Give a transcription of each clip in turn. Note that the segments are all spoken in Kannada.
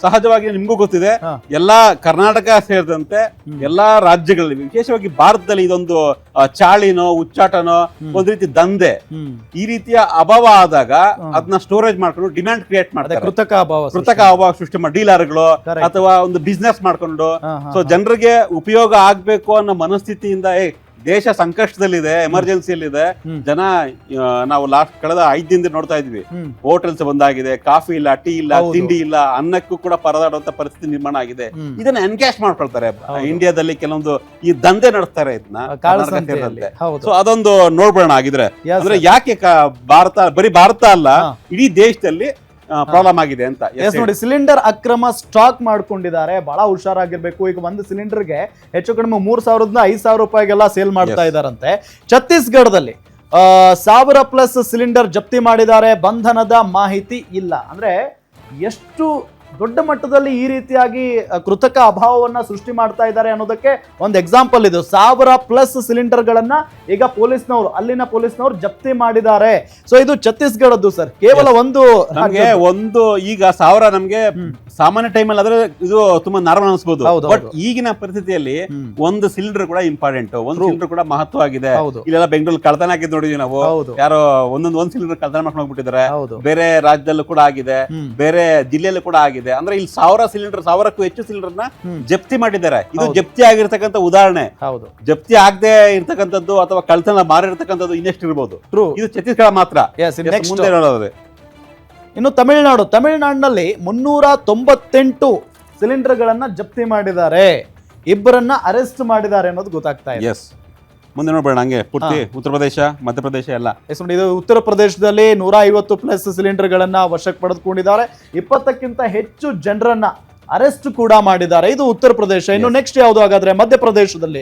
ಸಹಜವಾಗಿ ನಿಮ್ಗೂ ಗೊತ್ತಿದೆ, ಎಲ್ಲಾ ಕರ್ನಾಟಕ ಸೇರಿದಂತೆ ಎಲ್ಲಾ ರಾಜ್ಯಗಳಲ್ಲಿ, ವಿಶೇಷವಾಗಿ ಭಾರತದಲ್ಲಿ ಇದೊಂದು ಚಾಳಿನೋ ಉಚ್ಚಾಟನೋ ಒಂದ್ ರೀತಿ ದಂಧೆ, ಈ ರೀತಿಯ ಅಭಾವ ಆದಾಗ ಅದನ್ನ ಸ್ಟೋರೇಜ್ ಮಾಡ್ಕೊಂಡು ಡಿಮ್ಯಾಂಡ್ ಕ್ರಿಯೇಟ್ ಮಾಡ್ತಾರೆ, ಕೃತಕ ಅಭಾವ ಸೃಷ್ಟಿ ಮಾಡಿ ಡೀಲರ್ಗಳು ಅಥವಾ ಒಂದು ಬಿಸ್ನೆಸ್ ಮಾಡ್ಕೊಂಡು. ಸೊ ಜನರಿಗೆ ಉಪಯೋಗ ಆಗ್ಬೇಕು ಅನ್ನೋ ಮನಸ್ಥಿತಿಯಿಂದ ದೇಶ ಸಂಕಷ್ಟದಲ್ಲಿದೆ, ಎಮರ್ಜೆನ್ಸಿಯಲ್ಲಿದೆ, ಜನ ನಾವು ಕಳೆದ 5 ದಿನದಿಂದ ನೋಡ್ತಾ ಇದ್ವಿ, ಹೋಟೆಲ್ಸ್ ಬಂದಾಗಿದೆ, ಕಾಫಿ ಇಲ್ಲ, ಟೀ ಇಲ್ಲ, ತಿಂಡಿ ಇಲ್ಲ, ಅನ್ನಕ್ಕೂ ಕೂಡ ಪರದಾಡುವಂತ ಪರಿಸ್ಥಿತಿ ನಿರ್ಮಾಣ ಆಗಿದೆ. ಇದನ್ನ ಎನ್ಕ್ಯಾಶ್ ಮಾಡ್ಕೊಳ್ತಾರೆ ಇಂಡಿಯಾದಲ್ಲಿ, ಕೆಲವೊಂದು ಈ ದಂಧೆ ನಡೆಸ್ತಾರೆ ಇದನ್ನ. ಸೊ ಅದೊಂದು ನೋಡ್ಬೋಣ ಆಗಿದ್ರೆ, ಅಂದ್ರೆ ಯಾಕೆ ಬರೀ ಭಾರತ ಅಲ್ಲ ಇಡೀ ದೇಶದಲ್ಲಿ ಪ್ರಾಬ್ಲಮ್ ಆಗಿದೆ ಅಂತ. ನೋಡಿ, ಸಿಲಿಂಡರ್ ಅಕ್ರಮ ಸ್ಟಾಕ್ ಮಾಡ್ಕೊಂಡಿದ್ದಾರೆ, ಬಹಳ ಹುಷಾರಾಗಿರ್ಬೇಕು. ಈಗ ಒಂದು ಸಿಲಿಂಡರ್ಗೆ ಹೆಚ್ಚು ಕಡಿಮೆ 3,000ದಿಂದ 5,000 ರೂಪಾಯಿಗೆಲ್ಲ ಸೇಲ್ ಮಾಡ್ತಾ ಇದ್ದಾರಂತೆ. ಛತ್ತೀಸ್ಗಢದಲ್ಲಿ 1000+ ಸಿಲಿಂಡರ್ ಜಪ್ತಿ ಮಾಡಿದ್ದಾರೆ, ಬಂಧನದ ಮಾಹಿತಿ ಇಲ್ಲ. ಅಂದ್ರೆ ಎಷ್ಟು ದೊಡ್ಡ ಮಟ್ಟದಲ್ಲಿ ಈ ರೀತಿಯಾಗಿ ಕೃತಕ ಅಭಾವವನ್ನ ಸೃಷ್ಟಿ ಮಾಡ್ತಾ ಇದ್ದಾರೆ ಅನ್ನೋದಕ್ಕೆ ಒಂದು ಎಕ್ಸಾಂಪಲ್ ಇದು. 1000+ ಸಿಲಿಂಡರ್ಗಳನ್ನ ಈಗ ಅಲ್ಲಿನ ಪೊಲೀಸ್ನವರು ಜಪ್ತಿ ಮಾಡಿದ್ದಾರೆ. ಸೊ ಇದು ಛತ್ತೀಸ್ಗಢದ್ದು ಸರ್. ಕೇವಲ ಒಂದು ಈಗ 1000 ನಮ್ಗೆ ಸಾಮಾನ್ಯ ಟೈಮಲ್ಲಿ ಆದ್ರೆ ಇದು ತುಂಬಾ ನಾರ್ಮಲ್ ಅನ್ಸ್ಬೋದು, ಬಟ್ ಈಗಿನ ಪರಿಸ್ಥಿತಿಯಲ್ಲಿ ಒಂದು ಸಿಲಿಂಡರ್ ಕೂಡ ಇಂಪಾರ್ಟೆಂಟ್, ಒಂದು ಸಿಲಿಂಡರ್ ಕೂಡ ಮಹತ್ವ ಆಗಿದೆ. ಇಲ್ಲೆಲ್ಲ ಬೆಂಗಳೂರು ಕಳ್ತನ ಆಗಿದ್ದು ನೋಡಿದ್ವಿ ನಾವು, ಯಾರೋ ಒಂದ್ ಸಿಲಿಂಡರ್ ಕಳ್ತನ ಮಾಡ್ಕೊಂಡು ಹೋಗ್ಬಿಟ್ಟಿದ್ದಾರೆ. ಬೇರೆ ರಾಜ್ಯದಲ್ಲೂ ಕೂಡ ಆಗಿದೆ, ಬೇರೆ ಜಿಲ್ಲೆಯಲ್ಲೂ ಕೂಡ ಆಗಿದೆ. ಅಂದ್ರೆ ಇಲ್ಲಿ 1000 ಸಿಲಿಂಡರ್, 1000ಕ್ಕೂ ಹೆಚ್ಚು ಸಿಲಿಂಡರ್ ನ ಜಪ್ತಿ ಮಾಡಿದ್ದಾರೆ. ಇದು ಜಪ್ತಿ ಆಗಿರ್ತಕ್ಕಂಥ ಉದಾಹರಣೆ. ಜಪ್ತಿ ಆಗದೆ ಇರ್ತಕ್ಕಂಥದ್ದು ಅಥವಾ ಕಳ್ತನ ಮಾರಿರ್ತಕ್ಕಂಥದ್ದು ಇನ್ನೆಷ್ಟು ಇರಬಹುದು. ಇದು ಛತ್ತೀಸ್ಗಢ ಮಾತ್ರ. ಮುಂದೆ ನೋಡೋದು ಇನ್ನು ತಮಿಳುನಾಡಿನಲ್ಲಿ 398 ಸಿಲಿಂಡರ್ಗಳನ್ನ ಜಪ್ತಿ ಮಾಡಿದ್ದಾರೆ, ಇಬ್ಬರನ್ನ ಅರೆಸ್ಟ್ ಮಾಡಿದ್ದಾರೆ ಅನ್ನೋದು ಗೊತ್ತಾಗ್ತಾ ಇದೆ. ಮುಂದೆ ನೋಡ್ಬೇಡ ಹಂಗೆ ಪೂರ್ತಿ ಉತ್ತರ ಪ್ರದೇಶ, ಮಧ್ಯಪ್ರದೇಶ ಎಲ್ಲ. ಇದು ಉತ್ತರ ಪ್ರದೇಶದಲ್ಲಿ 150+ ಸಿಲಿಂಡರ್ಗಳನ್ನ ವಶಕ್ಕೆ ಪಡೆದುಕೊಂಡಿದ್ದಾರೆ, 20ಕ್ಕಿಂತ ಹೆಚ್ಚು ಜನರನ್ನ ಅರೆಸ್ಟ್ ಕೂಡ ಮಾಡಿದ್ದಾರೆ. ಇದು ಉತ್ತರ ಪ್ರದೇಶ. ಇನ್ನು ನೆಕ್ಸ್ಟ್ ಯಾವುದು ಹಾಗಾದ್ರೆ ಮಧ್ಯಪ್ರದೇಶದಲ್ಲಿ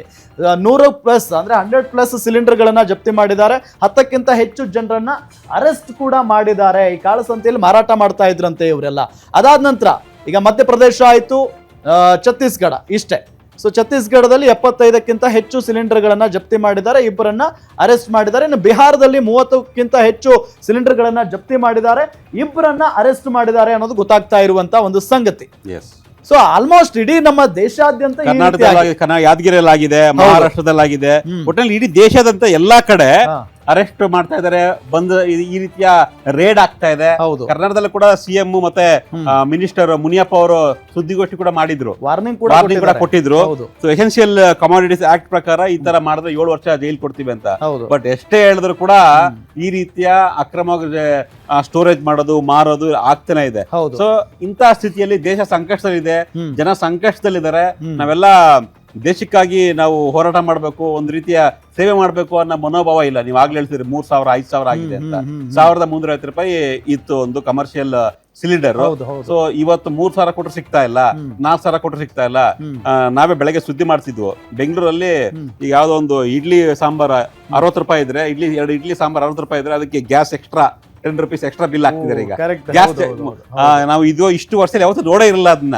100+ ಅಂದ್ರೆ 100+ ಸಿಲಿಂಡರ್ಗಳನ್ನ ಜಪ್ತಿ ಮಾಡಿದ್ದಾರೆ, 10ಕ್ಕಿಂತ ಹೆಚ್ಚು ಜನರನ್ನ ಅರೆಸ್ಟ್ ಕೂಡ ಮಾಡಿದ್ದಾರೆ. ಈ ಕಾಳಸಂತೆಯಲ್ಲಿ ಮಾರಾಟ ಮಾಡ್ತಾ ಇದ್ರಂತೆ ಇವರೆಲ್ಲ. ಅದಾದ ನಂತರ ಈಗ ಮಧ್ಯಪ್ರದೇಶ ಆಯ್ತು, ಛತ್ತೀಸ್ಗಢ, ಇಷ್ಟೇ. ಸೊ ಛತ್ತೀಸ್ಗಢದಲ್ಲಿ 75ಕ್ಕಿಂತ ಹೆಚ್ಚು ಸಿಲಿಂಡರ್ಗಳನ್ನ ಜಪ್ತಿ ಮಾಡಿದ್ದಾರೆ, ಇಬ್ಬರನ್ನ ಅರೆಸ್ಟ್ ಮಾಡಿದ್ದಾರೆ. ಇನ್ನು ಬಿಹಾರದಲ್ಲಿ 30ಕ್ಕಿಂತ ಹೆಚ್ಚು ಸಿಲಿಂಡರ್ಗಳನ್ನ ಜಪ್ತಿ ಮಾಡಿದ್ದಾರೆ, ಇಬ್ಬರನ್ನ ಅರೆಸ್ಟ್ ಮಾಡಿದ್ದಾರೆ ಅನ್ನೋದು ಗೊತ್ತಾಗ್ತಾ ಇರುವಂತ ಒಂದು ಸಂಗತಿ. ಸೊ ಆಲ್ಮೋಸ್ಟ್ ಇಡೀ ನಮ್ಮ ದೇಶಾದ್ಯಂತ, ಯಾದಗಿರಿಯಲ್ಲಾಗಿದೆ, ಮಹಾರಾಷ್ಟ್ರದಲ್ಲಾಗಿದೆ, ಒಟ್ಟಿನಲ್ಲಿ ಇಡೀ ದೇಶಾದ್ಯಂತ ಎಲ್ಲಾ ಕಡೆ ಅರೆಸ್ಟ್ ಮಾಡ್ತಾ ಇದಾರೆ, ಬಂದ್ ಈ ರೀತಿಯ ರೇಡ್ ಆಗ್ತಾ ಇದೆ. ಕರ್ನಾಟಕದಲ್ಲೂ ಕೂಡ ಸಿಎಂ ಮತ್ತೆ ಮಿನಿಸ್ಟರ್ ಮುನಿಯಪ್ಪ ಅವರು ಸುದ್ದಿಗೋಷ್ಠಿ ಕೂಡ ಮಾಡಿದ್ರು, ವಾರ್ನಿಂಗ್ ಕೂಡ ಕೊಟ್ಟಿದ್ರು. ಎಸೆನ್ಷಿಯಲ್ ಕಮಾಡಿಟೀಸ್ ಆಕ್ಟ್ ಪ್ರಕಾರ ಈ ತರ ಮಾಡಿದ್ರೆ 7 ವರ್ಷ ಜೈಲ್ ಕೊಡ್ತೀವಿ ಅಂತ. ಬಟ್ ಎಷ್ಟೇ ಹೇಳಿದ್ರು ಕೂಡ ಈ ರೀತಿಯ ಅಕ್ರಮವಾಗಿ ಸ್ಟೋರೇಜ್ ಮಾಡೋದು, ಮಾರೋದು ಆಗ್ತಾನೆ ಇದೆ. ಸೊ ಇಂತಹ ಸ್ಥಿತಿಯಲ್ಲಿ ದೇಶ ಸಂಕಷ್ಟದಲ್ಲಿದೆ, ಜನ ಸಂಕಷ್ಟದಲ್ಲಿದ್ದಾರೆ. ನಾವೆಲ್ಲ ದೇಶಕ್ಕಾಗಿ ನಾವು ಹೋರಾಟ ಮಾಡಬೇಕು, ಒಂದು ರೀತಿಯ ಸೇವೆ ಮಾಡಬೇಕು ಅನ್ನೋ ಮನೋಭಾವ ಇಲ್ಲ. ನೀವು ಆಗ್ಲೇ ಹೇಳ್ತೀರಿ 3,000 5,000 ಆಗಿದೆ ಅಂತ. 1,350 ರೂಪಾಯಿ ಇತ್ತು ಒಂದು ಕಮರ್ಷಿಯಲ್ ಸಿಲಿಂಡರ್. ಸೊ ಇವತ್ತು 3,000 ಕೊಟ್ಟರು ಸಿಗ್ತಾ ಇಲ್ಲ, 4,000 ಕೊಟ್ಟರು ಸಿಗ್ತಾ ಇಲ್ಲ. ನಾವೇ ಬೆಳಗ್ಗೆ ಸುದ್ದಿ ಮಾಡ್ತಿದ್ವು, ಬೆಂಗಳೂರಲ್ಲಿ ಈಗ ಯಾವ್ದೋ ಒಂದು ಇಡ್ಲಿ ಸಾಂಬಾರ್ 60 ರೂಪಾಯಿ ಇದ್ರೆ, 2 ಇಡ್ಲಿ ಸಾಂಬಾರ್ 60 ರೂಪಾಯಿ ಇದ್ರೆ ಅದಕ್ಕೆ gas extra 10 rupees extra bill ಆಗ್ತಿದ್ದಾರೆ. ಈಗ ಗ್ಯಾಸ್ ನಾವು ಇದು ಇಷ್ಟು ವರ್ಷದಲ್ಲಿ ಯಾವತ್ತೂ ನೋಡೇ ಇರಲ್ಲ ಅದನ್ನ.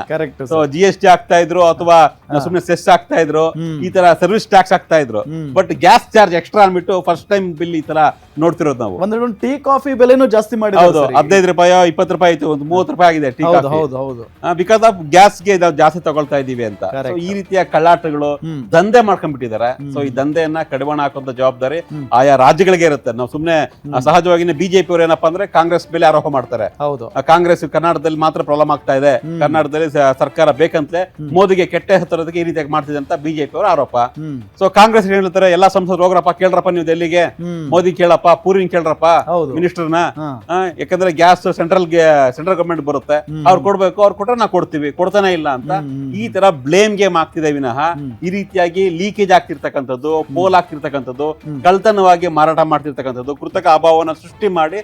ಸೊ GST ಆಗ್ತಾ ಇದ್ರು ಅಥವಾ ಸುಮ್ನೆ ಸೆಸ್ ಆಗ್ತಾ ಇದ್ರು, ಈ ತರ ಸರ್ವಿಸ್ ಟ್ಯಾಕ್ಸ್ ಆಗ್ತಾ ಇದ್ರು. ಬಟ್ ಗ್ಯಾಸ್ ಚಾರ್ಜ್ ಎಕ್ಸ್ಟ್ರಾ ಅನ್ಬಿಟ್ಟು ಫಸ್ಟ್ ಟೈಮ್ ಬಿಲ್ ಈ ತರ ನೋಡ್ತಿರೋದು ನಾವು. ಒಂದು ಟೀ ಕಾಫಿ ಬೆಲೆನೂ ಜಾಸ್ತಿ ಮಾಡಿ, ಹೌದು, 15 ರೂಪಾಯಿ 20 ರೂಪಾಯಿ ಆಯ್ತು, ಒಂದು 30 ರೂಪಾಯಿ ಆಗಿದೆ ಟೀ ಕಾಫಿ, ಬಿಕಾಸ್ ಆಫ್ ಗ್ಯಾಸ್ಗೆ ನಾವು ಜಾಸ್ತಿ ತಗೊಳ್ತಾ ಇದೀವಿ ಅಂತ. ಸೊ ಈ ರೀತಿಯ ಕಳ್ಳಾಟಗಳು, ದಂಧೆ ಮಾಡ್ಕೊಂಡ್ಬಿಟ್ಟಿದ್ದಾರೆ. ಸೊ ಈ ದಂಧೆಯನ್ನ ಕಡಿವಾಣ ಹಾಕುವಂತ ಜವಾಬ್ದಾರಿ ಆಯಾ ರಾಜ್ಯಗಳಿಗೆ ಇರುತ್ತೆ. ನಾವು ಸುಮ್ನೆ ಸಹಜವಾಗಿ ಬಿಜೆಪಿ ಅವರು ಏನಪ್ಪಾ ಅಂದ್ರೆ ಕಾಂಗ್ರೆಸ್ ಮೇಲೆ ಆರೋಪ ಮಾಡ್ತಾರೆ. ಕಾಂಗ್ರೆಸ್ ಕರ್ನಾಟಕದಲ್ಲಿ ಮಾತ್ರ ಪ್ರಾಬ್ಲಮ್ ಆಗ್ತಾ ಇದೆ, ಕರ್ನಾಟಕದಲ್ಲಿ ಸರ್ಕಾರ ಬೇಕಂತಲೇ ಮೋದಿಗೆ ಕೆಟ್ಟ ಹೆಸರೋದಕ್ಕೆ ಈ ರೀತಿಯಾಗಿ ಮಾಡ್ತಿದೆ ಅಂತ ಬಿಜೆಪಿ ಅವರ ಆರೋಪ. ಸೊ ಕಾಂಗ್ರೆಸ್ ಹೇಳ್ತಾರೆ, ಎಲ್ಲಾ ಸಂಸದರು ಹೋಗ್ರಪ್ಪ, ಕೇಳ್ರಪ್ಪ ನೀವು ಡೆಲ್ಲಿಗೆ, ಮೋದಿ ಕೇಳಪ್ಪ, ಪೂರಿನ್ ಕೇಳ್ರಪ್ಪ ಮಿನಿಸ್ಟರ್ನ, ಯಾಕಂದ್ರೆ ಗ್ಯಾಸ್ ಸೆಂಟ್ರಲ್ ಗವರ್ಮೆಂಟ್ ಬರುತ್ತೆ, ಅವ್ರು ಕೊಡ್ಬೇಕು, ಅವ್ರು ಕೊಟ್ರೆ ನಾವು ಕೊಡ್ತೀವಿ, ಕೊಡ್ತಾನೆ ಇಲ್ಲ ಅಂತ ಈ ತರ ಬ್ಲೇಮ್ ಗೇಮ್ ಆಗ್ತಿದೆ ವಿನಃ ಈ ರೀತಿಯಾಗಿ ಲೀಕೇಜ್ ಆಗ್ತಿರ್ತಕ್ಕಂಥದ್ದು, ಪೋಲ್ ಆಗ್ತಿರ್ತಕ್ಕಂಥದ್ದು, ಕಳ್ತನವಾಗಿ ಮಾರಾಟ ಮಾಡ್ತಿರ್ತಕ್ಕಂಥದ್ದು, ಕೃತಕ ಅಭಾವನ ಸೃಷ್ಟಿ ಮಾಡಿ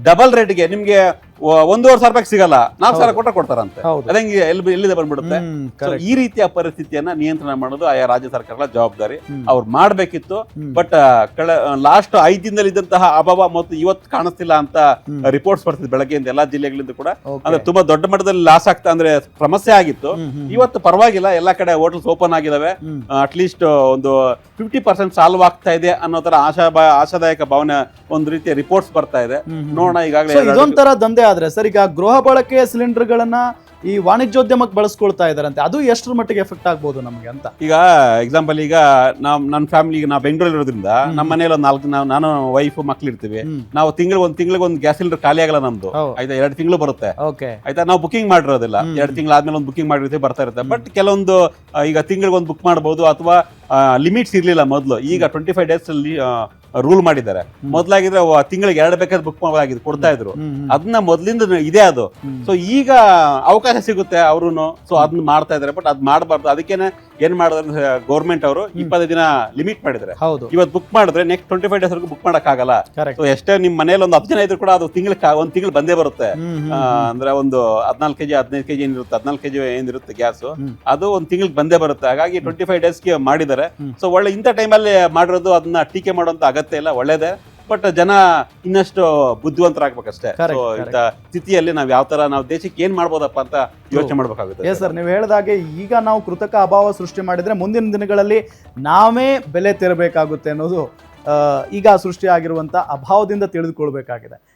ಡಬಲ್ ರೇಟ್ಗೆ ನಿಮ್ಗೆ 1,500 ರೂಪಾಯಿ ಸಿಗಲ್ಲ, 4,000 ಕೊಟ್ಟ ಕೊಡ್ತಾರಂತೆ. ಅದಂಗೆ ಎಲ್ಲಿದೆ ಬಂದ್ಬಿಡುತ್ತೆ. ಈ ರೀತಿಯ ಪರಿಸ್ಥಿತಿಯನ್ನ ನಿಯಂತ್ರಣ ಮಾಡೋದು ಆಯಾ ರಾಜ್ಯ ಸರ್ಕಾರಗಳ ಜವಾಬ್ದಾರಿ, ಅವ್ರು ಮಾಡ್ಬೇಕಿತ್ತು. ಬಟ್ ಲಾಸ್ಟ್ 5 ದಿನದಲ್ಲಿ ಇದ್ದಂತಹ ಅಭಾವ ಮತ್ತು ಇವತ್ತು ಕಾಣಿಸ್ತಿಲ್ಲ ಅಂತ ರಿಪೋರ್ಟ್ಸ್ ಬರ್ತಿದೆ ಬೆಳಗ್ಗೆಯಿಂದ ಎಲ್ಲಾ ಜಿಲ್ಲೆಗಳಿಂದ ಕೂಡ. ಅಂದ್ರೆ ತುಂಬಾ ದೊಡ್ಡ ಮಟ್ಟದಲ್ಲಿ ಲಾಸ್ ಆಗ್ತಾ, ಅಂದ್ರೆ ಸಮಸ್ಯೆ ಆಗಿತ್ತು. ಇವತ್ತು ಪರವಾಗಿಲ್ಲ, ಎಲ್ಲಾ ಕಡೆ ಹೋಟೆಲ್ಸ್ ಓಪನ್ ಆಗಿದಾವೆ, ಅಟ್ಲೀಸ್ಟ್ ಒಂದು 50% ಸಾಲ್ವ್ ಆಗ್ತಾ ಇದೆ ಅನ್ನೋ ತರ ಆಶಾದಾಯಕ ಭಾವನೆ ಒಂದು ರೀತಿಯ ರಿಪೋರ್ಟ್ಸ್ ಬರ್ತಾ ಇದೆ. ನೋಡೋಣ. ಈಗಾಗಲೇ ಇದೊಂಥರ ದಂಧೆ ಆದ್ರೆ ಸರ್, ಈಗ ಗೃಹ ಬಳಕೆಯ ಸಿಲಿಂಡರ್ಗಳನ್ನ ಈ ವಾಣಿಜ್ಯೋದ್ಯಮಕ್ಕೆ ಬಳಸ್ಕೊಳ್ತಾ ಇದಾರಂತೆ, ಅದು ಎಷ್ಟರ ಮಟ್ಟಿಗೆ ಎಫೆಕ್ಟ್ ಆಗ್ಬೋದು ನಮಗೆ ಅಂತ. ಈಗ ಎಕ್ಸಾಂಪಲ್, ಈಗ ನನ್ನ ಫ್ಯಾಮಿಲಿಗೆ ನಾವು ಬೆಂಗಳೂರಲ್ಲಿ ಇರೋದ್ರಿಂದ ನಮ್ಮ ಮನೇಲಿ ಒಂದು 4 ನಾನು ವೈಫ್ ಮಕ್ಳು ಇರ್ತೀವಿ. ನಾವು ತಿಂಗಳಿಗೆ ಒಂದು ಗ್ಯಾಸ್ ಸಿಲಿಂಡರ್ ಖಾಲಿ ಆಗಲ್ಲ ನಮ್ದು, ಆಯ್ತಾ, 2 ತಿಂಗಳು ಬರುತ್ತೆ, ಆಯ್ತಾ. ನಾವು ಬುಕಿಂಗ್ ಮಾಡಿರೋದಿಲ್ಲ, 2 ತಿಂಗಳು ಆದ್ಮೇಲೆ ಒಂದು ಬುಕಿಂಗ್ ಮಾಡಿರ್ತೀವಿ, ಬರ್ತಾ ಇರುತ್ತೆ. ಬಟ್ ಕೆಲವೊಂದು ಈಗ ತಿಂಗಳಿಗೆ ಒಂದು ಬುಕ್ ಮಾಡಬಹುದು, ಅಥವಾ ಲಿಮಿಟ್ಸ್ ಇರ್ಲಿಲ್ಲ ಮೊದಲು. ಈಗ 25 days ಅಲ್ಲಿ ರೂಲ್ ಮಾಡಿದ್ದಾರೆ. ಮೊದ್ಲಾಗಿದ್ರೆ ತಿಂಗಳಿಗೆ 2 ಬೇಕಾದ್ರೆ ಬುಕ್ ಮಾಡಲಾಗಿದ್ದು ಕೊಡ್ತಾ ಇದ್ರು, ಅದನ್ನ ಮೊದ್ಲಿಂದ ಇದೆ ಅದು. ಸೊ ಈಗ ಅವಕಾಶ ಸಿಗುತ್ತೆ ಅವ್ರುನು, ಸೊ ಅದನ್ನ ಮಾಡ್ತಾ ಇದಾರೆ. ಬಟ್ ಅದ್ ಮಾಡಬಾರ್ದು. ಅದಕ್ಕೇನೆ ಏನ್ ಮಾಡಿದ್ರೆ ಗೌರ್ಮೆಂಟ್ ಅವರು 25 ದಿನ ಲಿಮಿಟ್ ಮಾಡಿದ್ರೆ, ಇವತ್ತು ಬುಕ್ ಮಾಡಿದ್ರೆ ನೆಕ್ಸ್ಟ್ 25 days ವರೆಗೂ ಬುಕ್ ಮಾಡಕ್ ಆಗಲ್ಲ. ಸೊ ಎಷ್ಟೇ ನಿಮ್ ಮನೇಲಿ ಒಂದು 10 ಜನ ಇದ್ರು ಕೂಡ ಅದು ಒಂದ್ ತಿಂಗಳು ಬಂದೇ ಬರುತ್ತೆ. ಅಂದ್ರೆ ಒಂದು 14 kg 15 kg ಏನಿರುತ್ತೆ, 14 kg ಏನಿರುತ್ತೆ ಗ್ಯಾಸ್, ಅದು ಒಂದ್ ತಿಂಗಳಿಗೆ ಬಂದೇ ಬರುತ್ತೆ. ಹಾಗಾಗಿ 25 daysಗೆ ಮಾಡಿದ್ದಾರೆ. ಸೊ ಒಳ್ಳೆ ಇಂಥ ಟೈಮಲ್ಲಿ ಮಾಡಿರೋದು, ಅದನ್ನ ಟೀಕೆ ಮಾಡುವಂತ ಅಗತ್ಯ ಇಲ್ಲ, ಒಳ್ಳೇದೇ. ಬಟ್ ಜನ ಇನ್ನಷ್ಟು ಬುದ್ಧಿವಂತರಾಗ್ಬೇಕಷ್ಟೇ. ಸೊ ಇಂಥ ಸ್ಥಿತಿಯಲ್ಲಿ ನಾವ್ ಯಾವ ತರ ನಾವು ದೇಶಕ್ಕೆ ಏನ್ ಮಾಡ್ಬೋದಪ್ಪ ಅಂತ ಯೋಚನೆ ಮಾಡ್ಬೇಕಾಗುತ್ತೆ. ಸರ್, ನೀವು ಹೇಳಿದಾಗೆ ಈಗ ನಾವು ಕೃತಕ ಅಭಾವ ಸೃಷ್ಟಿ ಮಾಡಿದ್ರೆ ಮುಂದಿನ ದಿನಗಳಲ್ಲಿ ನಾವೇ ಬೆಲೆ ತೆರಬೇಕಾಗುತ್ತೆ ಅನ್ನೋದು ಈಗ ಸೃಷ್ಟಿ ಆಗಿರುವಂತ ಅಭಾವದಿಂದ ತಿಳಿದುಕೊಳ್ಬೇಕಾಗಿದೆ.